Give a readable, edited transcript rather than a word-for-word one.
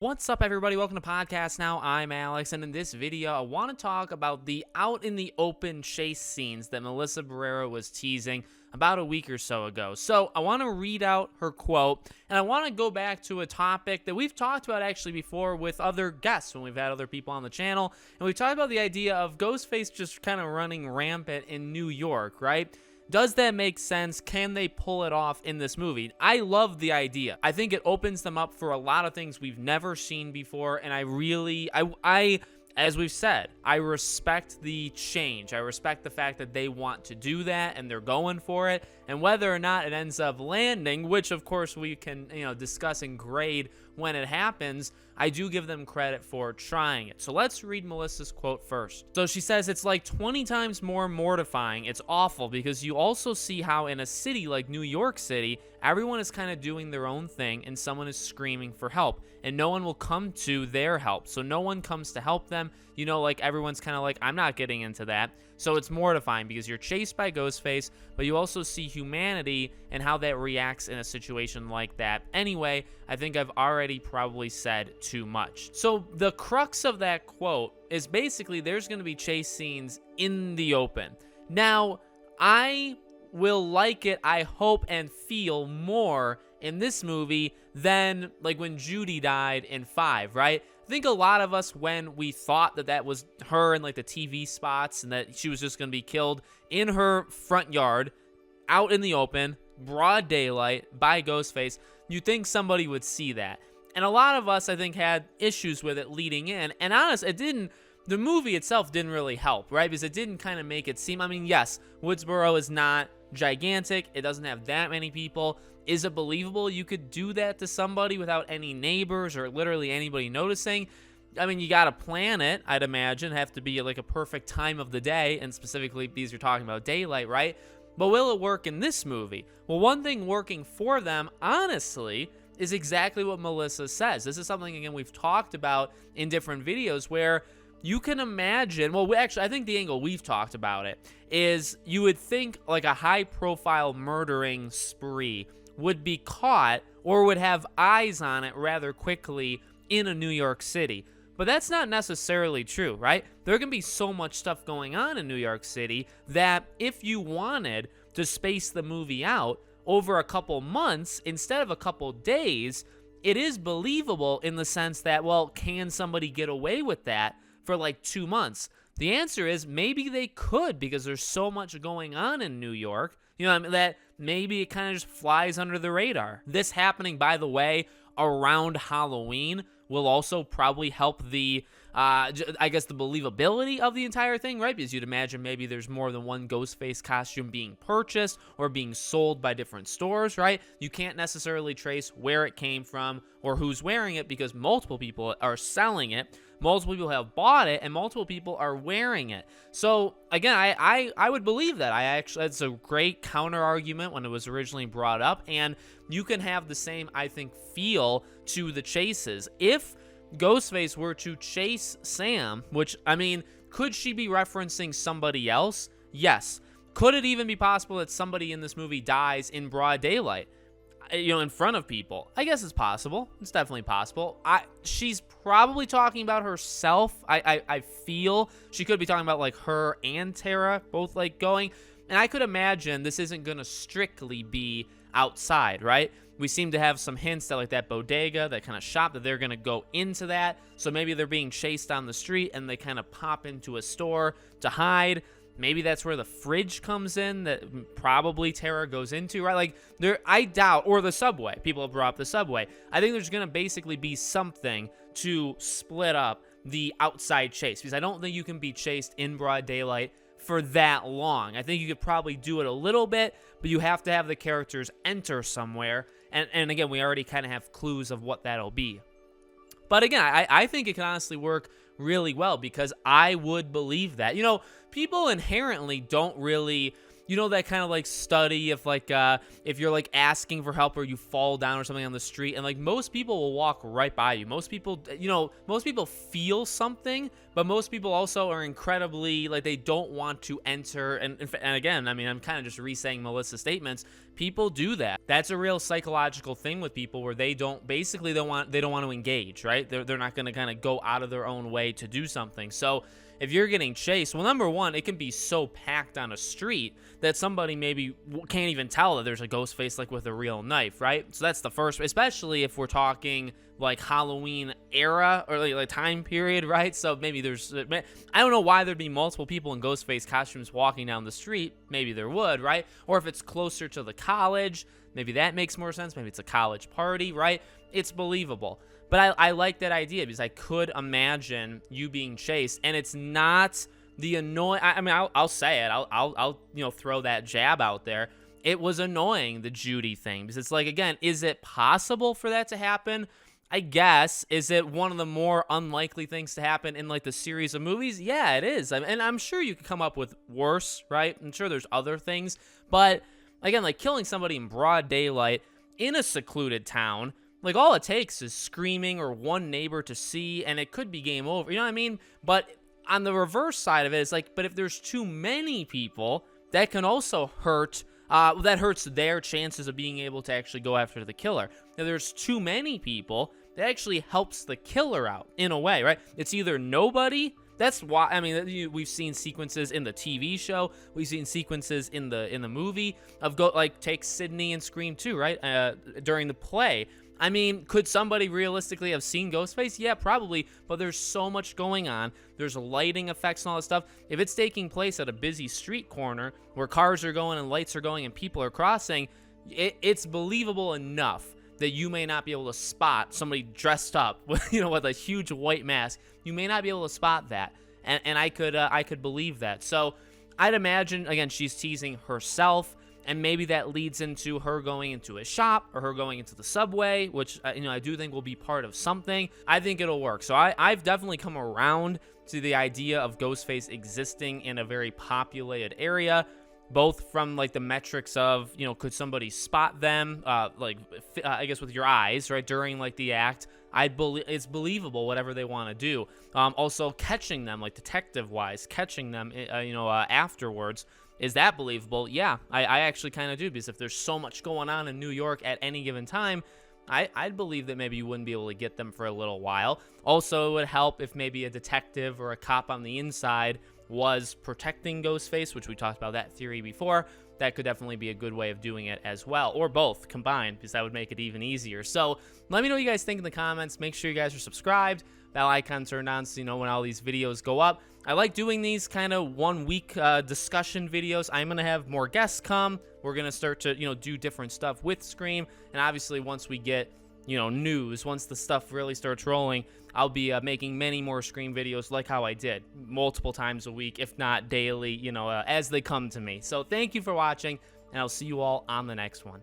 What's up, everybody? Welcome to Podcast Now. I'm Alex, and in this video, I want to talk about the out-in-the-open chase scenes that Melissa Barrera was teasing about a week or so ago. So I want to read out her quote, and I want to go back to a topic that we've talked about actually before with other guests when we've had other people on the channel, and we talked about the idea of Ghostface just kind of running rampant in New York, right? Does that make sense? Can they pull it off in this movie? I love the idea. I think it opens them up for a lot of things we've never seen before, and I as we've said, I respect the change. I respect the fact that they want to do that and they're going for it, and whether or not it ends up landing, which of course we can, discuss and grade when it happens, I do give them credit for trying it. So let's read Melissa's quote first. So she says, "It's like 20 times more mortifying. It's awful because you also see how in a city like New York City, everyone is kind of doing their own thing and someone is screaming for help and no one will come to their help. So no one comes to help them. Like everyone's kind of like, I'm not getting into that." So it's mortifying because you're chased by Ghostface, but you also see humanity and how that reacts in a situation like that. Anyway, I think I've already probably said too much. So the crux of that quote is basically there's going to be chase scenes in the open. Now, I will like it, I hope, and feel more in this movie than like when Judy died in 5, right? I think a lot of us, when we thought that was her in like the TV spots and that she was just going to be killed in her front yard, out in the open, broad daylight by Ghostface, you think somebody would see that. And a lot of us, I think, had issues with it leading in. And honestly, the movie itself didn't really help, right? Because it didn't kind of make it seem, yes, Woodsboro is not gigantic. It doesn't have that many people. Is it believable you could do that to somebody without any neighbors or literally anybody noticing? You got to plan it, I'd imagine. Have to be like a perfect time of the day, and specifically because you're talking about daylight, right? But will it work in this movie? Well, one thing working for them, honestly, is exactly what Melissa says. This is something, again, we've talked about in different videos where you can imagine, actually, I think the angle we've talked about it is you would think like a high-profile murdering spree would be caught or would have eyes on it rather quickly in a New York City. But that's not necessarily true, right? There can be so much stuff going on in New York City that if you wanted to space the movie out over a couple months instead of a couple days, it is believable in the sense that, well, can somebody get away with that for like 2 months? The answer is maybe they could, because there's so much going on in New York, that maybe it kind of just flies under the radar. This happening, by the way, around Halloween will also probably help the, the believability of the entire thing, right? Because you'd imagine maybe there's more than one Ghostface costume being purchased or being sold by different stores, right? You can't necessarily trace where it came from or who's wearing it because multiple people are selling it. Multiple people have bought it, and multiple people are wearing it. So, again, I would believe that. It's a great counter argument when it was originally brought up, and you can have the same, I think, feel to the chases. If Ghostface were to chase Sam, which, could she be referencing somebody else? Yes. Could it even be possible that somebody in this movie dies in broad daylight? In front of people? I guess it's possible. It's definitely possible. She's probably talking about herself. I feel she could be talking about like her and Tara both like going. And I could imagine this isn't going to strictly be outside, right? We seem to have some hints that like that bodega, that kind of shop, that they're going to go into that. So maybe they're being chased down the street and they kind of pop into a store to hide. Maybe that's where the fridge comes in that probably Tara goes into, right? Like, I doubt, or the subway. People have brought up the subway. I think there's going to basically be something to split up the outside chase, because I don't think you can be chased in broad daylight for that long. I think you could probably do it a little bit, but you have to have the characters enter somewhere. And again, we already kind of have clues of what that'll be. But again, I think it can honestly work really well, because I would believe that. People inherently don't really you know, that kind of like study if like if you're like asking for help or you fall down or something on the street, and like most people will walk right by you. Most people, you know, most people feel something, but most people also are incredibly like they don't want to enter. And again, I mean, I'm kind of just re-saying Melissa's statements. People do that. That's a real psychological thing with people where they don't want to engage, right? They're not going to kind of go out of their own way to do something. So if you're getting chased, well, number one, it can be so packed on a street that somebody maybe can't even tell that there's a ghost face like with a real knife, right? So that's the first, especially if we're talking like Halloween era or like time period, right? So maybe there's, I don't know why there'd be multiple people in ghost face costumes walking down the street. Maybe there would, right? Or if it's closer to the college, maybe that makes more sense. Maybe it's a college party, right? It's believable. But I like that idea because I could imagine you being chased, and it's not the annoying. I mean, I'll say it. I'll you know, throw that jab out there. It was annoying, the Judy thing, because it's like, again, is it possible for that to happen? I guess. Is it one of the more unlikely things to happen in like the series of movies? Yeah, it is. And I'm sure you could come up with worse, right? I'm sure there's other things, but again, like killing somebody in broad daylight in a secluded town. Like, all it takes is screaming or one neighbor to see, and it could be game over. You know what I mean? But on the reverse side of it, it's like, but if there's too many people, that can also hurt. That hurts their chances of being able to actually go after the killer. If there's too many people, that actually helps the killer out in a way, right? It's either nobody. That's why, I mean, we've seen sequences in the TV show, we've seen sequences in the movie of take Sydney and Scream 2, right? During the play. I mean, could somebody realistically have seen Ghostface? Yeah, probably, but there's so much going on. There's lighting effects and all this stuff. If it's taking place at a busy street corner where cars are going and lights are going and people are crossing, it's believable enough that you may not be able to spot somebody dressed up with, you know, with a huge white mask. You may not be able to spot that, and I could believe that. So I'd imagine, again, she's teasing herself. And maybe that leads into her going into a shop or her going into the subway, which, you know, I do think will be part of something. I think it'll work. So I've definitely come around to the idea of Ghostface existing in a very populated area, both from like the metrics of, you know, could somebody spot them, I guess with your eyes, right, during like the act. I believe it's believable, whatever they want to do. Also catching them, like detective-wise, catching them, afterwards. Is that believable? Yeah, I actually kind of do, because if there's so much going on in New York at any given time, I'd believe that maybe you wouldn't be able to get them for a little while. Also, it would help if maybe a detective or a cop on the inside was protecting Ghostface, which we talked about that theory before. That could definitely be a good way of doing it as well, or both combined, because that would make it even easier. So let me know what you guys think in the comments. Make sure you guys are subscribed, bell icon turned on so you know when all these videos go up. I like doing these kind of 1 week discussion videos. I'm going to have more guests come. We're going to start to, do different stuff with Scream. And obviously once we get, news, once the stuff really starts rolling, I'll be making many more Scream videos like how I did, multiple times a week, if not daily, as they come to me. So thank you for watching, and I'll see you all on the next one.